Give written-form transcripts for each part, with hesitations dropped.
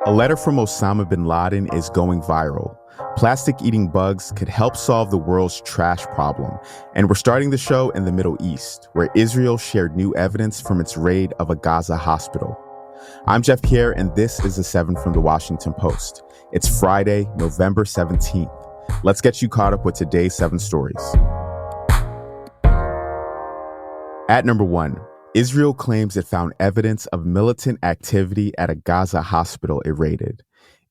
A letter from Osama bin Laden is going viral. Plastic-eating bugs could help solve the world's trash problem. And we're starting the show in the Middle East, where Israel shared new evidence from its raid of a Gaza hospital. I'm Jeff Pierre, and this is The 7 from The Washington Post. It's Friday, November 17th. Let's get you caught up with today's 7 stories. At number 1, Israel claims it found evidence of militant activity at a Gaza hospital it raided.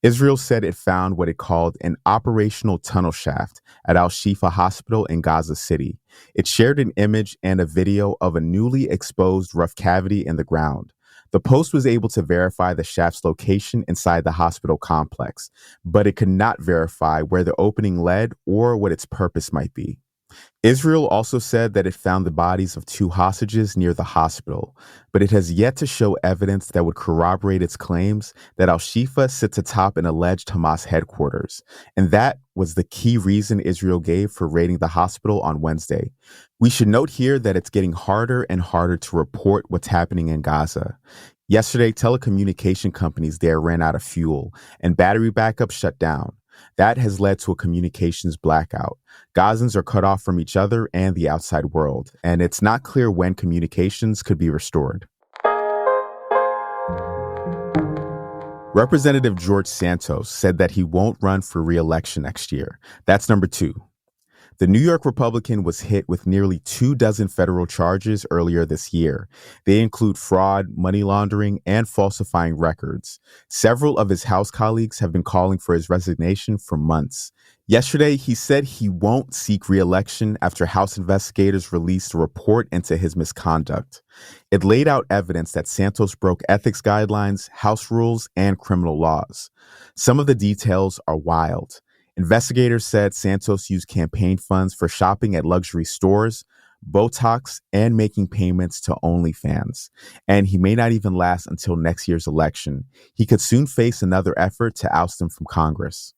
Israel said it found what it called an operational tunnel shaft at Al-Shifa hospital in Gaza City. It shared an image and a video of a newly exposed rough cavity in the ground. The Post was able to verify the shaft's location inside the hospital complex, but it could not verify where the opening led or what its purpose might be. Israel also said that it found the bodies of 2 hostages near the hospital, but it has yet to show evidence that would corroborate its claims that Al-Shifa sits atop an alleged Hamas headquarters. And that was the key reason Israel gave for raiding the hospital on Wednesday. We should note here that it's getting harder and harder to report what's happening in Gaza. Yesterday, telecommunication companies there ran out of fuel and battery backup shut down. That has led to a communications blackout. Gazans are cut off from each other and the outside world, and it's not clear when communications could be restored. Representative George Santos said that he won't run for re-election next year. That's number 2. The New York Republican was hit with nearly 24 federal charges earlier this year. They include fraud, money laundering, and falsifying records. Several of his House colleagues have been calling for his resignation for months. Yesterday, he said he won't seek re-election after House investigators released a report into his misconduct. It laid out evidence that Santos broke ethics guidelines, House rules, and criminal laws. Some of the details are wild. Investigators said Santos used campaign funds for shopping at luxury stores, Botox, and making payments to OnlyFans. And he may not even last until next year's election. He could soon face another effort to oust him from Congress.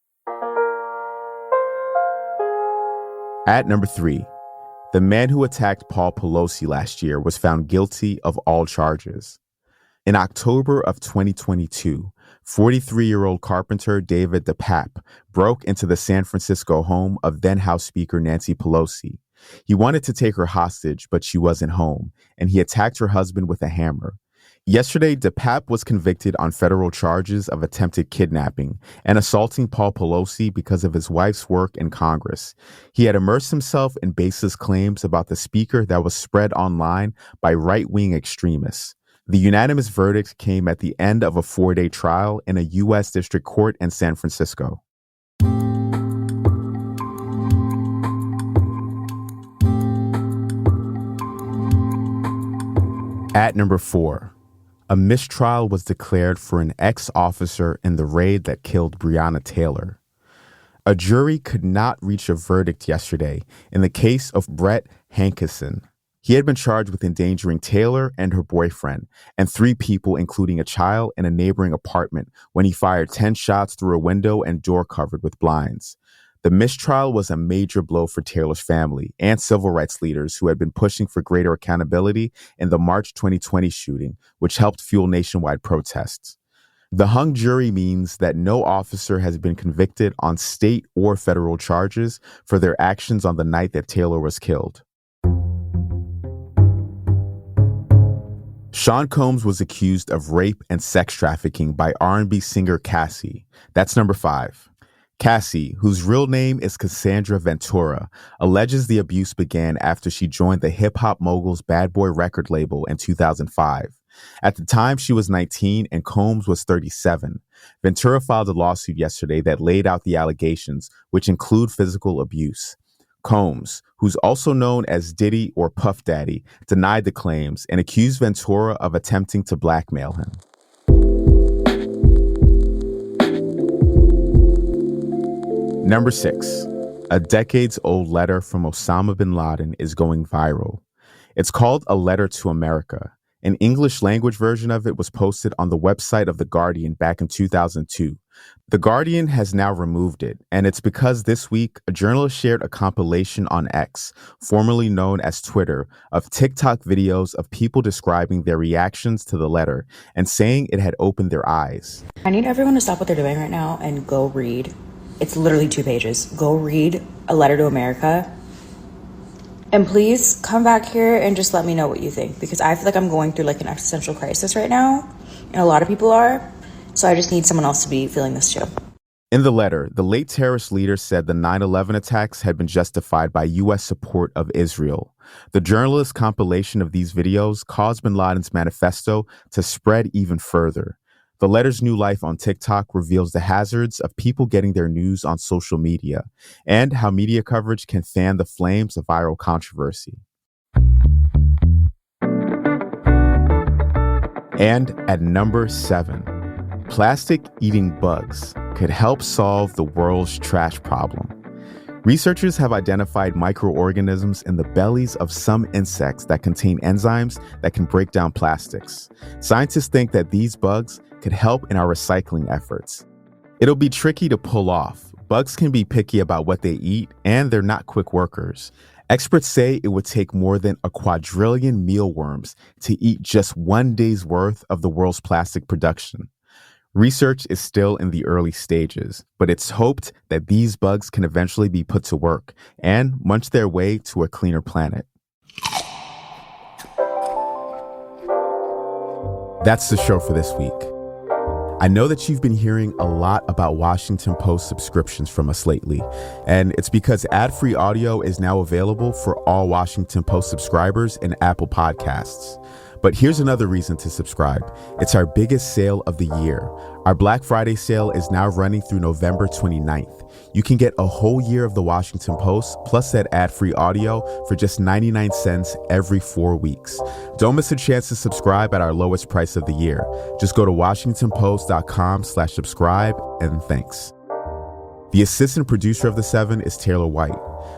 At number 3, the man who attacked Paul Pelosi last year was found guilty of all charges. In October of 2022, 43-year-old carpenter David DePape broke into the San Francisco home of then House Speaker Nancy Pelosi. He wanted to take her hostage, but she wasn't home, and he attacked her husband with a hammer. Yesterday, DePape was convicted on federal charges of attempted kidnapping and assaulting Paul Pelosi because of his wife's work in Congress. He had immersed himself in baseless claims about the speaker that was spread online by right-wing extremists. The unanimous verdict came at the end of a 4-day trial in a U.S. district court in San Francisco. At number 4, a mistrial was declared for an ex-officer in the raid that killed Breonna Taylor. A jury could not reach a verdict yesterday in the case of Brett Hankison. He had been charged with endangering Taylor and her boyfriend and 3 people, including a child, in a neighboring apartment when he fired 10 shots through a window and door covered with blinds. The mistrial was a major blow for Taylor's family and civil rights leaders who had been pushing for greater accountability in the March 2020 shooting, which helped fuel nationwide protests. The hung jury means that no officer has been convicted on state or federal charges for their actions on the night that Taylor was killed. Sean Combs was accused of rape and sex trafficking by R&B singer Cassie. That's number 5. Cassie, whose real name is Cassandra Ventura, alleges the abuse began after she joined the hip-hop mogul's Bad Boy record label in 2005. At the time, she was 19 and Combs was 37. Ventura filed a lawsuit yesterday that laid out the allegations, which include physical abuse. Combs, who's also known as Diddy or Puff Daddy, denied the claims and accused Ventura of attempting to blackmail him. Number 6, a decades-old letter from Osama bin Laden is going viral. It's called A Letter to America, An English language version of it was posted on the website of The Guardian back in 2002. The Guardian has now removed it, and it's because this week a journalist shared a compilation on X, formerly known as Twitter, of TikTok videos of people describing their reactions to the letter and saying it had opened their eyes. I need everyone to stop what they're doing right now and go read. It's literally 2 pages. Go read A Letter to America. And please come back here and just let me know what you think, because I feel like I'm going through like an existential crisis right now, and a lot of people are. So I just need someone else to be feeling this too. In the letter, the late terrorist leader said the 9/11 attacks had been justified by U.S. support of Israel. The journalist's compilation of these videos caused bin Laden's manifesto to spread even further. The letter's new life on TikTok reveals the hazards of people getting their news on social media and how media coverage can fan the flames of viral controversy. And at number 7, plastic-eating bugs could help solve the world's trash problem. Researchers have identified microorganisms in the bellies of some insects that contain enzymes that can break down plastics. Scientists think that these bugs could help in our recycling efforts. It'll be tricky to pull off. Bugs can be picky about what they eat, and they're not quick workers. Experts say it would take more than 1 quadrillion mealworms to eat just 1 day's worth of the world's plastic production. Research is still in the early stages, but it's hoped that these bugs can eventually be put to work and munch their way to a cleaner planet. That's the show for this week. I know that you've been hearing a lot about Washington Post subscriptions from us lately, and it's because ad-free audio is now available for all Washington Post subscribers in Apple Podcasts. But here's another reason to subscribe. It's our biggest sale of the year. Our Black Friday sale is now running through November 29th. You can get a whole year of the Washington Post plus that ad-free audio for just 99 cents every 4 weeks. Don't miss a chance to subscribe at our lowest price of the year. Just go to WashingtonPost.com/subscribe, and thanks. The assistant producer of The 7 is Taylor White.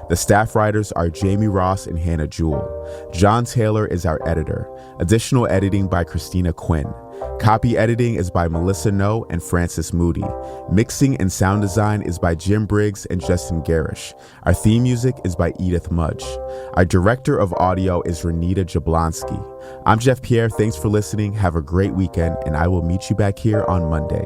The staff writers are Jamie Ross and Hannah Jewell. John Taylor is our editor. Additional editing by Christina Quinn. Copy editing is by Melissa No and Francis Moody. Mixing and sound design is by Jim Briggs and Justin Garish. Our theme music is by Edith Mudge. Our director of audio is Renita Jablonski. I'm Jeff Pierre. Thanks for listening. Have a great weekend, and I will meet you back here on Monday.